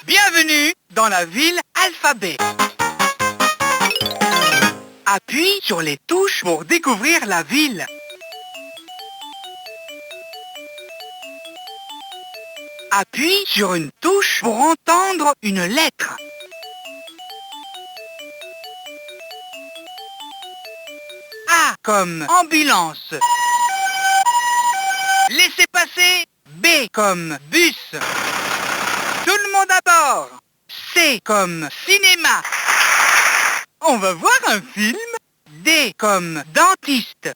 Bienvenue dans la ville Alphabet. Appuie sur les touches pour découvrir la ville. Appuie sur une touche pour entendre une lettre. A comme ambulance. Laissez passer. B comme bus. Tout le monde à bord. C comme cinéma. On va voir un film. D comme dentiste.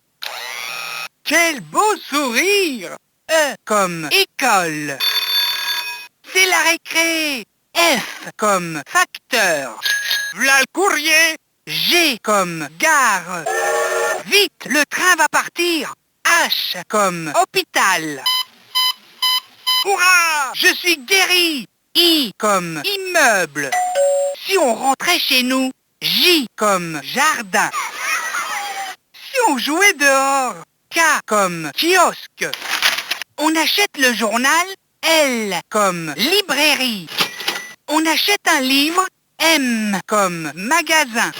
Quel beau sourire. E comme école. C'est la récré. F comme facteur. V'là le courrier. G comme gare. Vite, le train va partir. H comme hôpital. Hurrah! Je suis guéri. I comme immeuble. Si on rentrait chez nous. J comme jardin. Si on jouait dehors. K comme kiosque. On achète le journal. L comme librairie. On achète un livre. M comme magasin.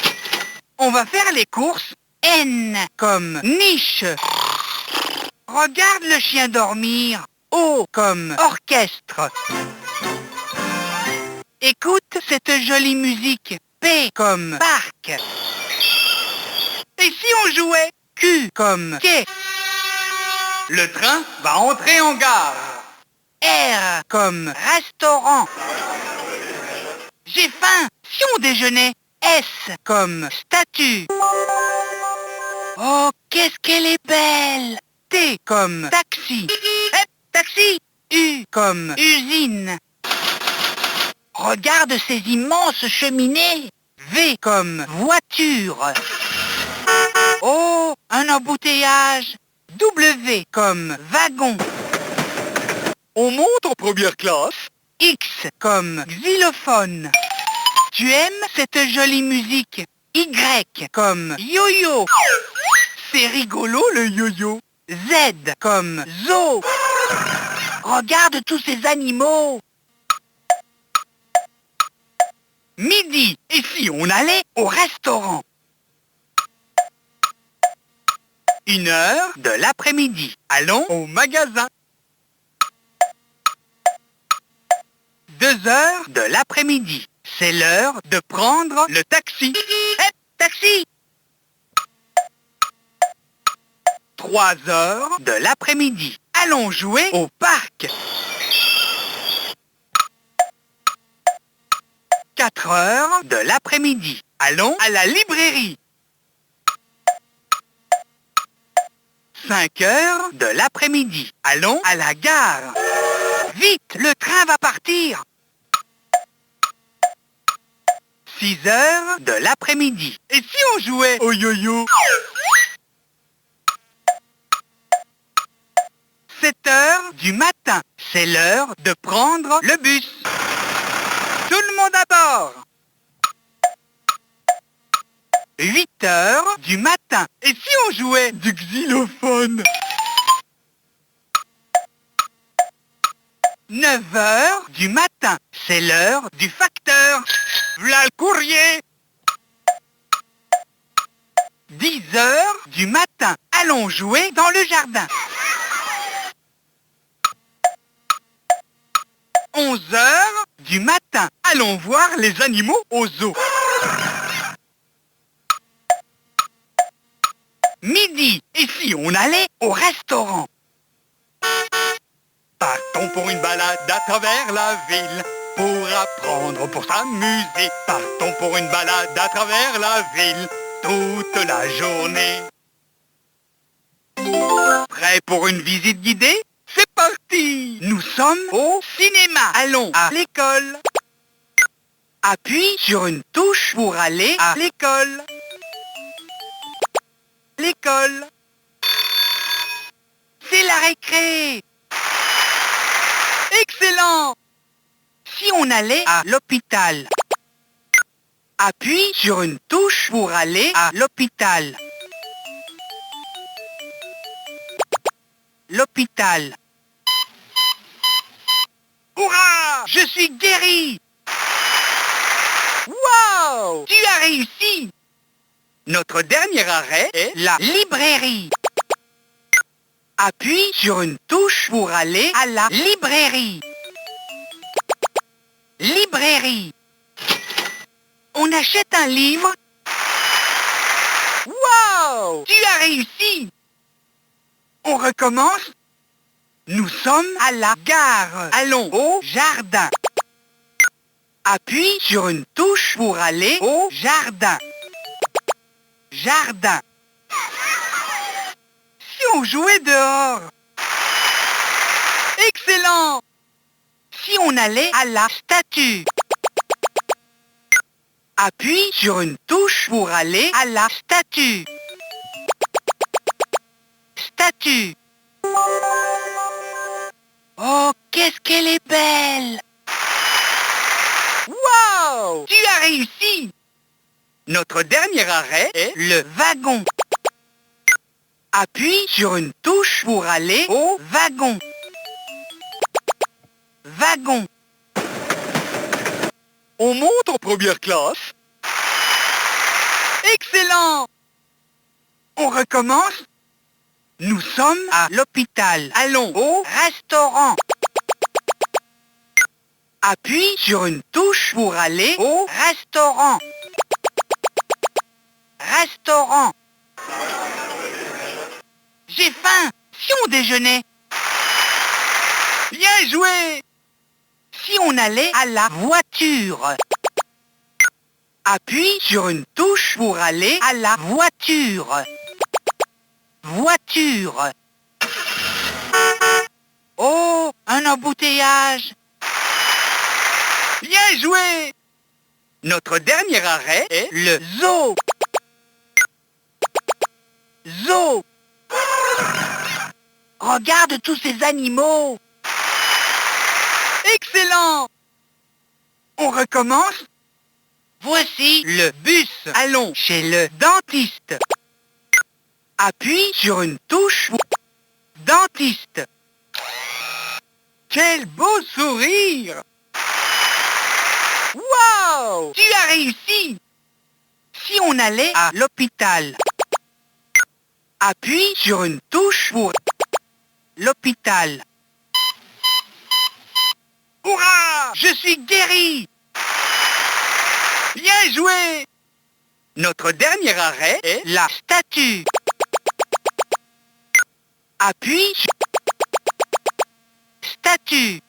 On va faire les courses. N comme niche. Regarde le chien dormir. O comme orchestre. Écoute cette jolie musique. P comme parc. Et si on jouait? Q comme quai. Le train va entrer en gare. R comme restaurant. J'ai faim. Si on déjeunait? S comme statue. Oh, qu'est-ce qu'elle est belle. T comme taxi. Taxi. U comme usine. Regarde ces immenses cheminées. V comme voiture. Oh, un embouteillage. W comme wagon. On monte en première classe. X comme xylophone. Tu aimes cette jolie musique? Y comme yo-yo. C'est rigolo le yo-yo. Z comme zoo. Regarde tous ces animaux. Midi. Et si on allait au restaurant? 1h de l'après-midi. Allons au magasin. 2h de l'après-midi. C'est l'heure de prendre le taxi. Taxi! 3h de l'après-midi. Allons jouer au parc. 4h de l'après-midi. Allons à la librairie. 5h de l'après-midi. Allons à la gare. Vite, le train va partir. 6h de l'après-midi. Et si on jouait au yo-yo? 7h du matin. C'est l'heure de prendre le bus. Tout le monde à bord. 8h du matin. Et si on jouait du xylophone? 9h du matin. C'est l'heure du facteur. V'là le courrier. 10h du matin. Allons jouer dans le jardin. 11h du matin. Allons voir les animaux au zoo. Midi. Et si on allait au restaurant? Partons pour une balade à travers la ville. Pour apprendre, pour s'amuser. Partons pour une balade à travers la ville. Toute la journée. Prêt pour une visite guidée? C'est parti! Nous sommes au cinéma. Allons à l'école. Appuie sur une touche pour aller à l'école. L'école. C'est la récré. Excellent! Si on allait à l'hôpital? Appuie sur une touche pour aller à l'hôpital. L'hôpital. Hurrah! Je suis guéri! Wow! Tu as réussi! Notre dernier arrêt est la librairie. Appuie sur une touche pour aller à la librairie. Librairie. On achète un livre. Wow! Tu as réussi! On recommence. Nous sommes à la gare. Allons au jardin. Appuie sur une touche pour aller au jardin. Jardin. Si on jouait dehors. Excellent! Si on allait à la statue. Appuie sur une touche pour aller à la statue. Statue. Oh, qu'est-ce qu'elle est belle! Wow! Tu as réussi! Notre dernier arrêt est le wagon. Appuie sur une touche pour aller au wagon. Wagon. On monte en première classe. Excellent! On recommence. Nous sommes à l'hôpital. Allons au restaurant. Appuie sur une touche pour aller au restaurant. Restaurant. J'ai faim. Si on déjeunait. Bien joué. Si on allait à la voiture. Appuie sur une touche pour aller à la voiture. Voiture. Oh, un embouteillage. Bien joué. Notre dernier arrêt est le zoo. Zoo. Regarde tous ces animaux. Excellent. On recommence. Voici le bus. Allons chez le dentiste. Appuie sur une touche. Dentiste. Quel beau sourire! Wow! Tu as réussi! Si on allait à l'hôpital. Appuie sur une touche pour l'hôpital. Hurrah! Je suis guéri! Bien joué! Notre dernier arrêt est la statue. Appuie sur statue.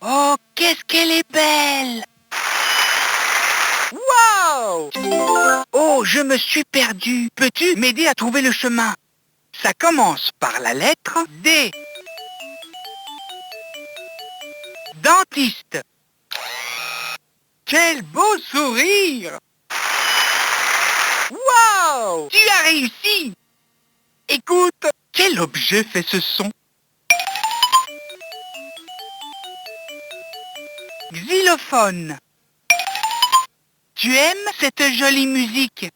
Oh, qu'est-ce qu'elle est belle! Wow! Oh, je me suis perdu. Peux-tu m'aider à trouver le chemin? Ça commence par la lettre D. Dentiste. Quel beau sourire! Wow! Tu as réussi! Écoute, quel objet fait ce son? Xylophone. Tu aimes cette jolie musique?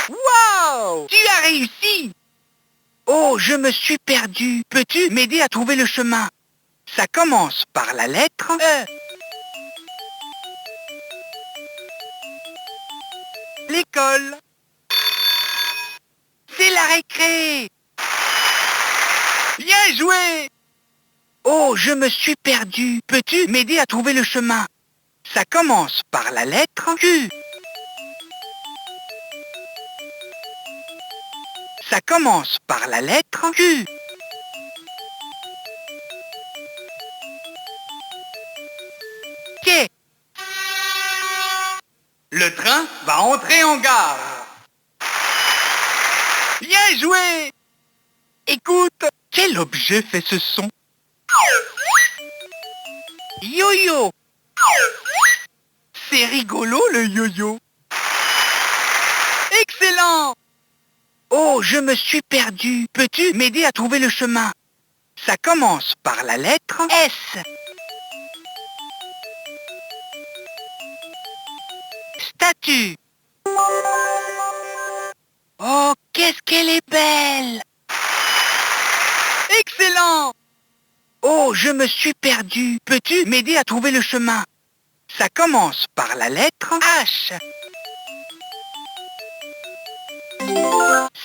Wow! Tu as réussi! Oh, je me suis perdu. Peux-tu m'aider à trouver le chemin? Ça commence par la lettre E. L'école. C'est la récré. Bien joué! Oh, je me suis perdu. Peux-tu m'aider à trouver le chemin? Ça commence par la lettre Q. Ça commence par la lettre Q. Quai. Le train va entrer en gare. Bien joué! Écoute, quel objet fait ce son? Yo-yo. C'est rigolo le yo-yo. Excellent! Oh, je me suis perdu. Peux-tu m'aider à trouver le chemin? Ça commence par la lettre S. Statue. Oh, qu'est-ce qu'elle est belle! Excellent! Oh, je me suis perdu. Peux-tu m'aider à trouver le chemin? Ça commence par la lettre H.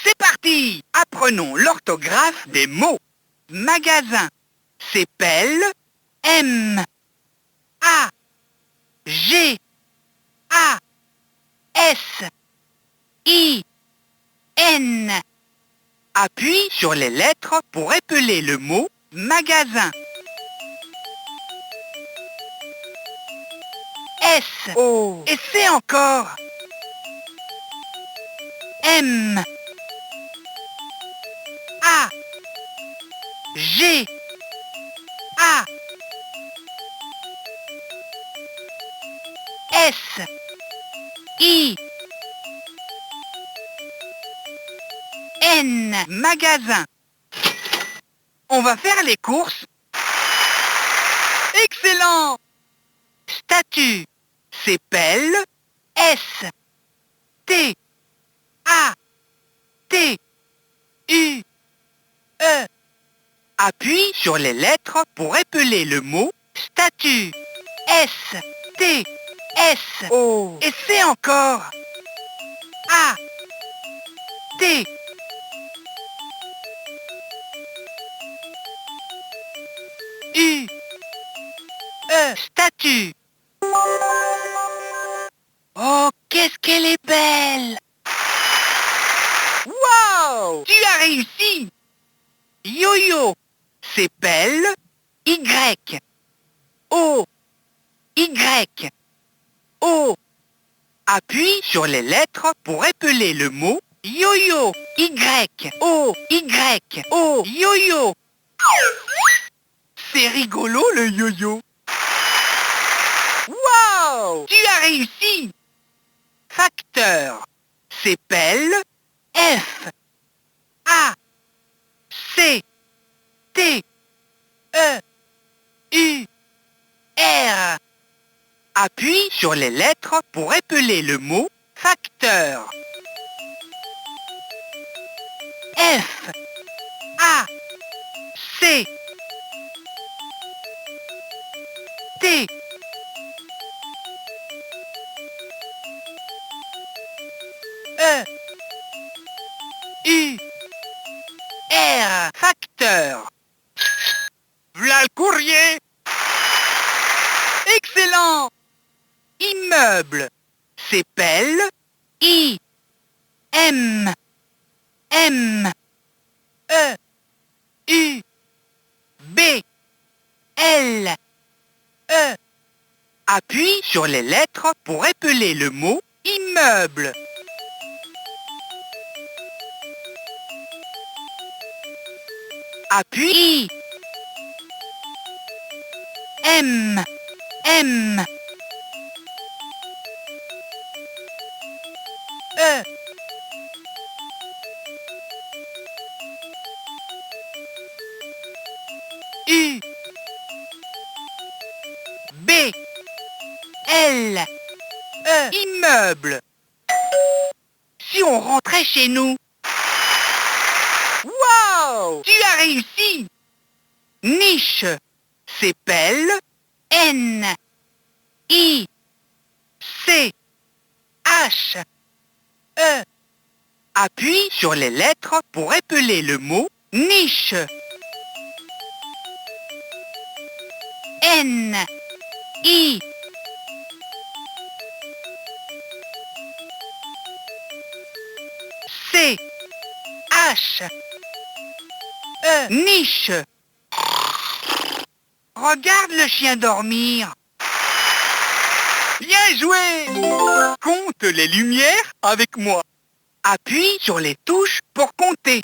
C'est parti! Apprenons l'orthographe des mots. Magasin s'épelle M A G A S I N. Appuie sur les lettres pour épeler le mot magasin. S. Oh. Essaie encore. M. A. G. A. S. I. N. Magasin. On va faire les courses. Excellent! Statue s'épelle S. T. A. T. U. E. Appuie sur les lettres pour épeler le mot statue. S. T. S. Oh. Essaie encore. A. T. U. E. Statue. Oh, qu'est-ce qu'elle est belle! Wow! Tu as réussi! Yo-yo s'épelle Y. O. Y. O. Appuie sur les lettres pour épeler le mot yo-yo. Y. O. Y. O. Yo-yo. C'est rigolo le yo-yo. Wow! Tu as réussi! Facteur s'épelle F. A. C. T. E. U. R. Appuie sur les lettres pour épeler le mot facteur. F. A. C. T. E. U. R. Facteur. V'là le courrier. Excellent. Immeuble s'épelle I. M. M. E. U. B. L. E. Appuie sur les lettres pour épeler le mot immeuble. Appuie. M. M. E. U. B. L. E. Immeuble. Si on rentrait chez nous. Wow! Tu as réussi! Niche s'épelle N. I. C. H. E. Appuie sur les lettres pour épeler le mot niche. N. I. C. H. E. Niche. Regarde le chien dormir. Bien joué! Compte les lumières avec moi. Appuie sur les touches pour compter.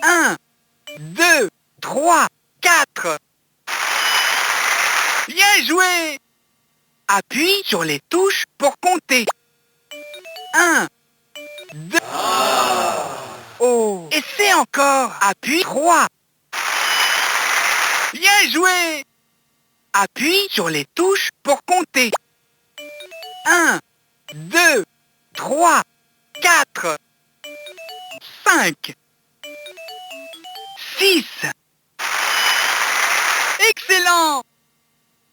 1, 2, 3, 4. Bien joué! Appuie sur les touches pour compter. 1, 2. Oh! Essaie encore. Appuie 3. Bien joué! Appuie sur les touches pour compter. 1, 2, 3, 4, 5, 6. Excellent!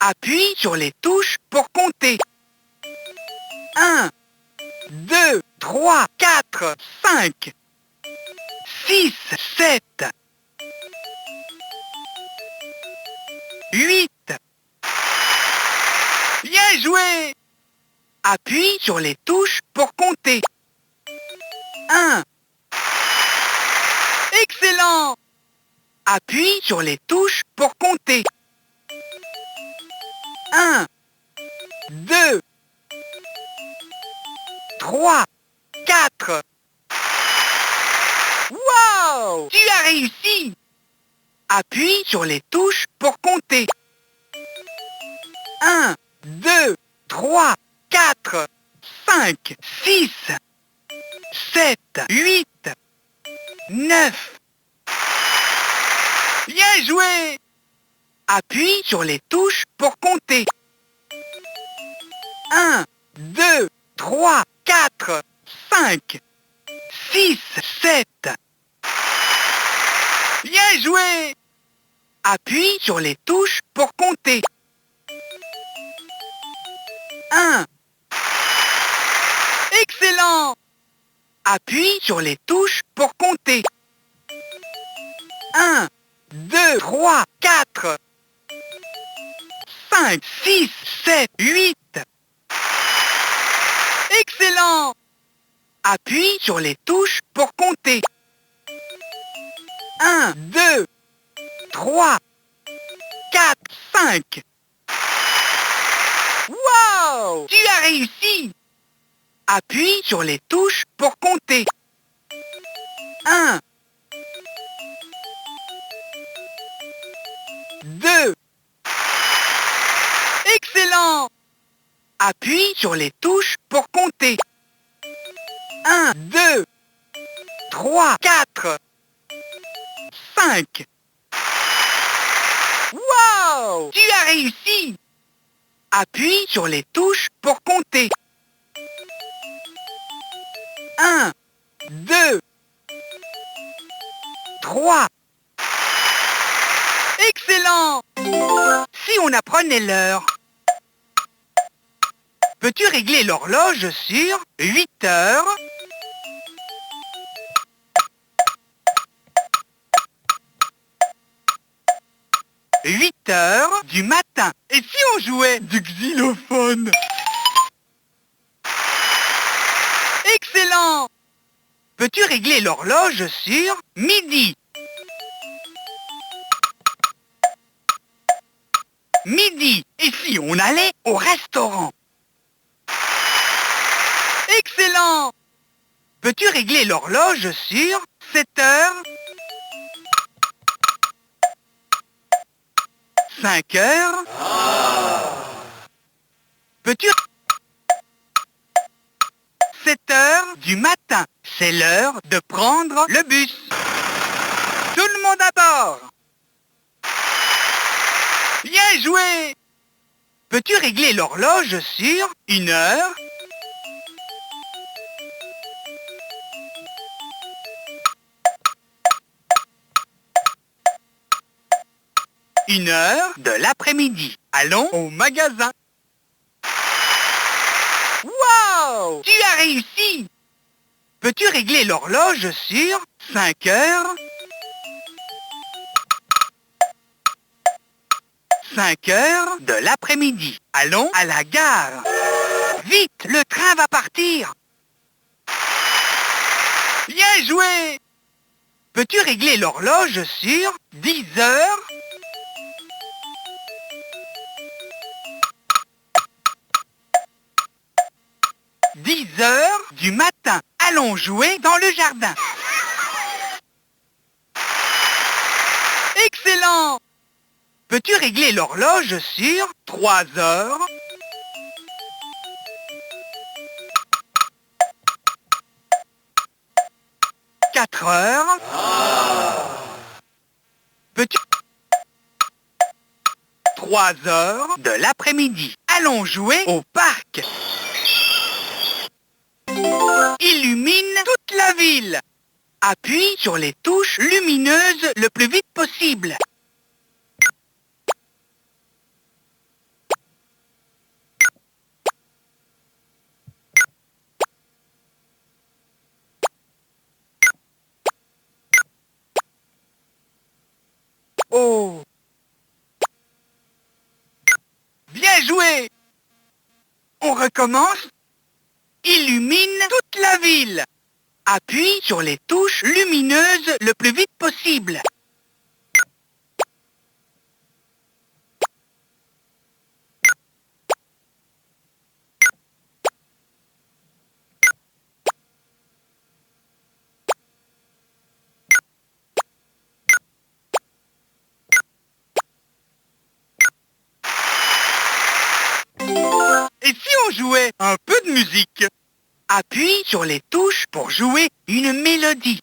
Appuie sur les touches pour compter. 1, 2, 3, 4, 5, 6, 7, 8. Bien joué! Appuie sur les touches pour compter. 1. Excellent! Appuie sur les touches pour compter. 1, 2, 3, 4. Wow! Tu as réussi! Appuie sur les touches pour compter. 1, 2, 3, 4, 5, 6, 7, 8, 9. Bien joué! Appuie sur les touches pour compter. 1, 2, 3, 4, 5, 6, 7. Bien joué! Appuie sur les touches pour compter. 1. Excellent! Appuie sur les touches pour compter. 1, 2, 3, 4, 5, 6, 7, 8. Excellent! Appuie sur les touches pour compter. 1, 2, 3, 4, 5. Wow! Tu as réussi! Appuie sur les touches pour compter. 1, 2. Excellent! Appuie sur les touches pour compter. 1, 2, 3, 4, 5. Wow! Tu as réussi! Appuie sur les touches pour compter. 1, 2, 3. Excellent! Si on apprenait l'heure, peux-tu régler l'horloge sur 8 heures? « 8 heures du matin. Et si on jouait du xylophone? Excellent! Peux-tu régler l'horloge sur midi? Midi. Et si on allait au restaurant? Excellent! Peux-tu régler l'horloge sur 7 heures? 5 heures? Peux-tu... 7 heures du matin. C'est l'heure de prendre le bus. Tout le monde à bord. Bien joué! Peux-tu régler l'horloge sur 1 heure? 1 heure de l'après-midi. Allons au magasin. Wow! Tu as réussi! Peux-tu régler l'horloge sur 5 heures? 5 heures de l'après-midi. Allons à la gare. Vite, le train va partir. Bien joué! Peux-tu régler l'horloge sur 10 heures? 10 heures du matin. Allons jouer dans le jardin. Excellent! Peux-tu régler l'horloge sur 3 heures? 4 heures? Peux-tu... 3 heures de l'après-midi. Allons jouer au parc. Illumine toute la ville. Appuie sur les touches lumineuses le plus vite possible. Oh! Bien joué! On recommence. Illumine toute la ville. Appuie sur les touches lumineuses le plus vite possible. Et si on jouait un peu de musique? Appuie sur les touches pour jouer une mélodie.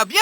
bien